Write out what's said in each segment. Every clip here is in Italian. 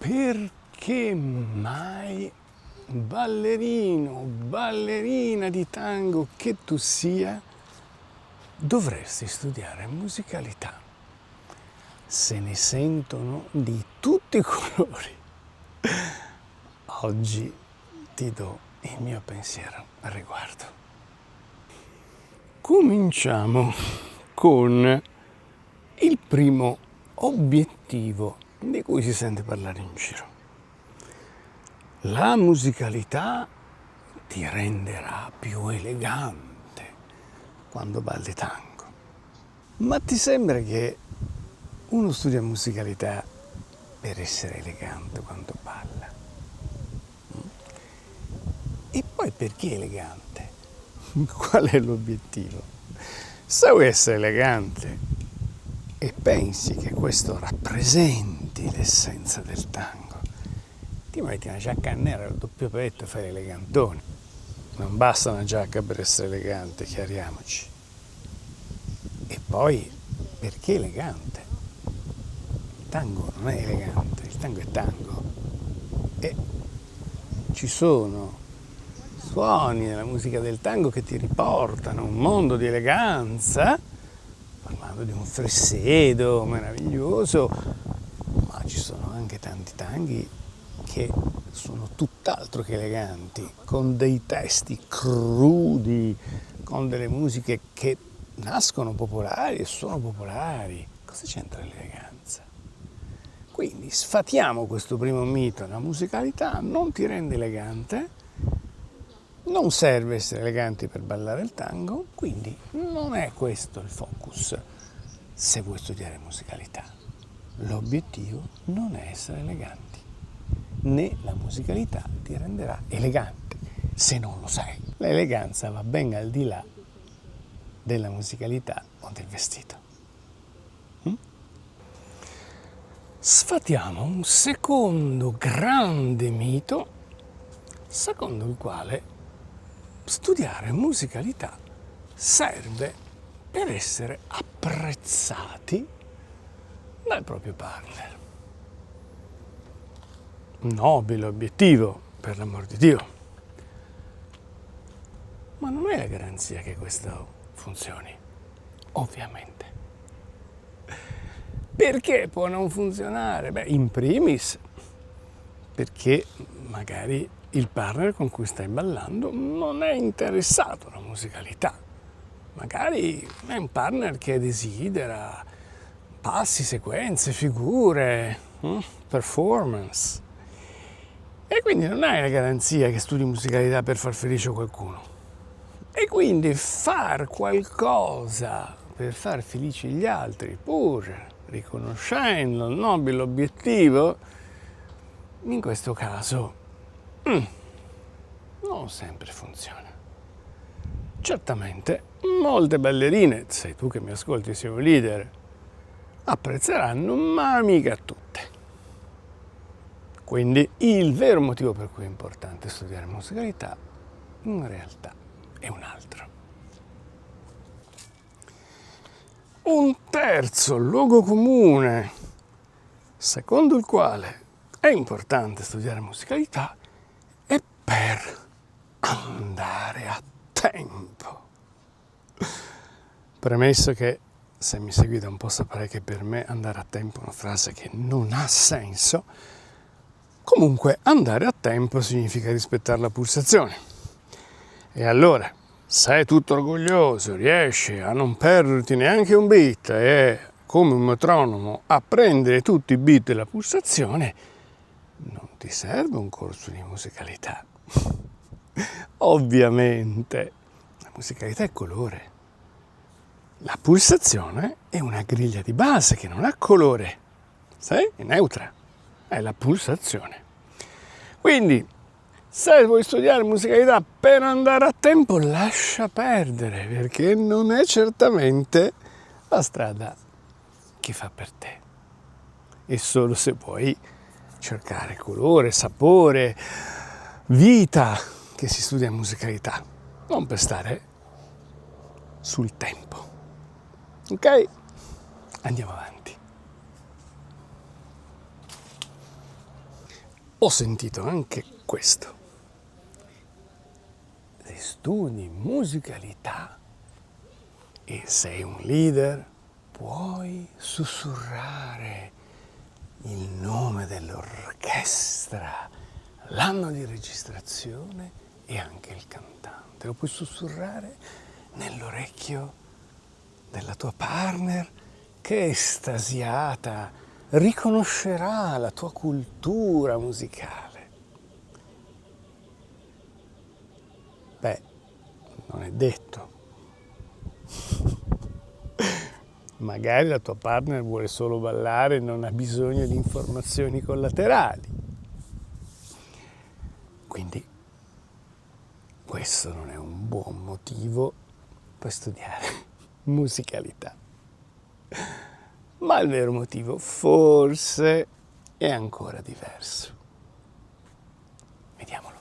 perché mai ballerino, ballerina di tango che tu sia, dovresti studiare musicalità? Se ne sentono di tutti i colori. Oggi ti do il mio pensiero al riguardo. Cominciamo con il primo obiettivo di cui si sente parlare in giro. La musicalità ti renderà più elegante quando balli tango. Ma ti sembra che uno studia musicalità per essere elegante quando balla? E poi perché elegante? Qual è l'obiettivo? Se vuoi essere elegante e pensi che questo rappresenti l'essenza del tango, ti metti una giacca nera al doppio petto e fai l'elegantone. Non basta una giacca per essere elegante, chiariamoci. E poi, perché elegante? Il tango non è elegante, il tango è tango. E ci sono suoni nella musica del tango che ti riportano a un mondo di eleganza, parlando di un Fresedo meraviglioso, ma ci sono anche tanti tanghi che sono tutt'altro che eleganti, con dei testi crudi, con delle musiche che nascono popolari e sono popolari. Cosa c'entra l'eleganza? Quindi sfatiamo questo primo mito: la musicalità non ti rende elegante, non serve essere eleganti per ballare il tango, quindi non è questo il focus se vuoi studiare musicalità. L'obiettivo non è essere eleganti, né la musicalità ti renderà elegante se non lo sei. L'eleganza va ben al di là della musicalità o del vestito. Sfatiamo un secondo grande mito, secondo il quale studiare musicalità serve per essere apprezzati dal proprio partner. Nobile obiettivo, per l'amor di Dio. Ma non è la garanzia che questo funzioni, ovviamente. Perché può non funzionare? Beh, in primis, perché magari il partner con cui stai ballando non è interessato alla musicalità. Magari è un partner che desidera passi, sequenze, figure, performance. E quindi non hai la garanzia che studi musicalità per far felice qualcuno. E quindi far qualcosa per far felici gli altri, pur riconoscendo il nobile obiettivo, in questo caso non sempre funziona. Certamente molte ballerine, sei tu che mi ascolti, sei un leader, apprezzeranno, ma mica tutte. Quindi il vero motivo per cui è importante studiare musicalità in realtà è un altro. Un terzo luogo comune secondo il quale è importante studiare musicalità è per andare a tempo. Premesso che, se mi segui da un po' saprai che per me andare a tempo è una frase che non ha senso. Comunque andare a tempo significa rispettare la pulsazione. E allora, sei tutto orgoglioso, riesci a non perderti neanche un beat e come un metronomo a prendere tutti i beat della pulsazione, non ti serve un corso di musicalità. Ovviamente, la musicalità è colore. La pulsazione è una griglia di base che non ha colore, sai? È neutra, è la pulsazione. Quindi, se vuoi studiare musicalità per andare a tempo, lascia perdere, perché non è certamente la strada che fa per te. E solo se puoi cercare colore, sapore, vita, che si studia musicalità, non per stare sul tempo. Ok? Andiamo avanti. ho sentito anche questo. Se studi musicalità e sei un leader, puoi sussurrare il nome dell'orchestra, l'anno di registrazione e anche il cantante. Lo puoi sussurrare nell'orecchio della tua partner che, estasiata, riconoscerà la tua cultura musicale. Beh, non è detto. Magari la tua partner vuole solo ballare e non ha bisogno di informazioni collaterali. Quindi questo non è un buon motivo per studiare musicalità. Ma il vero motivo forse è ancora diverso. Vediamolo.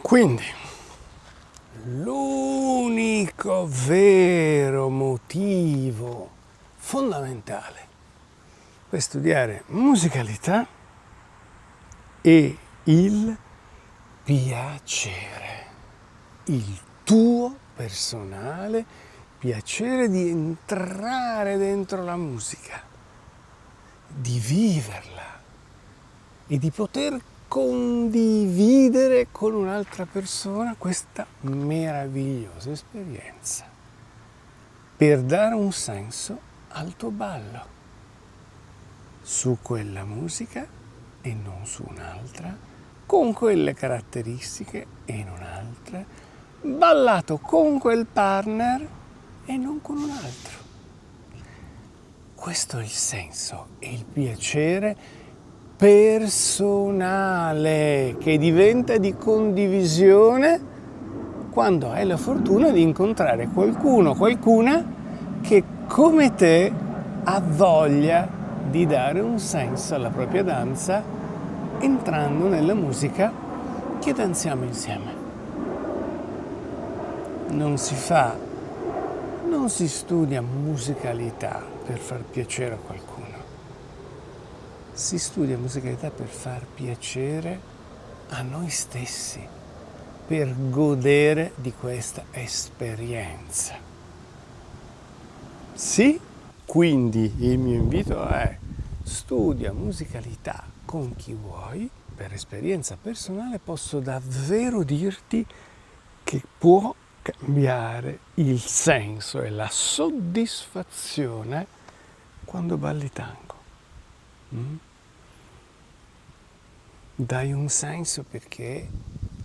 Quindi, l'unico vero motivo fondamentale per studiare musicalità è il piacere, il tuo personale piacere di entrare dentro la musica, di viverla e di poter condividere con un'altra persona questa meravigliosa esperienza per dare un senso al tuo ballo su quella musica e non su un'altra, con quelle caratteristiche e in un'altra, ballato con quel partner e non con un altro. Questo è il senso e il piacere personale che diventa di condivisione quando hai la fortuna di incontrare qualcuno, qualcuna che come te ha voglia di dare un senso alla propria danza entrando nella musica che danziamo insieme. Non si studia musicalità per far piacere a qualcuno. Si studia musicalità per far piacere a noi stessi, per godere di questa esperienza. Sì? Quindi il mio invito è: studia musicalità con chi vuoi. Per esperienza personale posso davvero dirti che può cambiare il senso e la soddisfazione quando balli tango. Dai un senso perché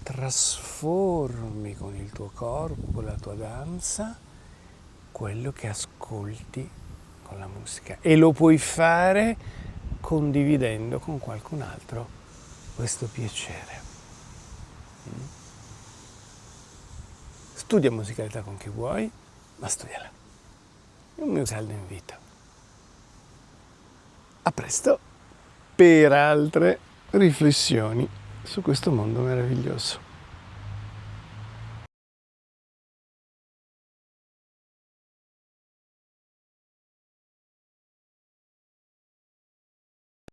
trasformi con il tuo corpo, con la tua danza, quello che ascolti con la musica e lo puoi fare condividendo con qualcun altro questo piacere. Studia musicalità con chi vuoi, ma studiala. È un mio caldo invito. A presto per altre riflessioni su questo mondo meraviglioso.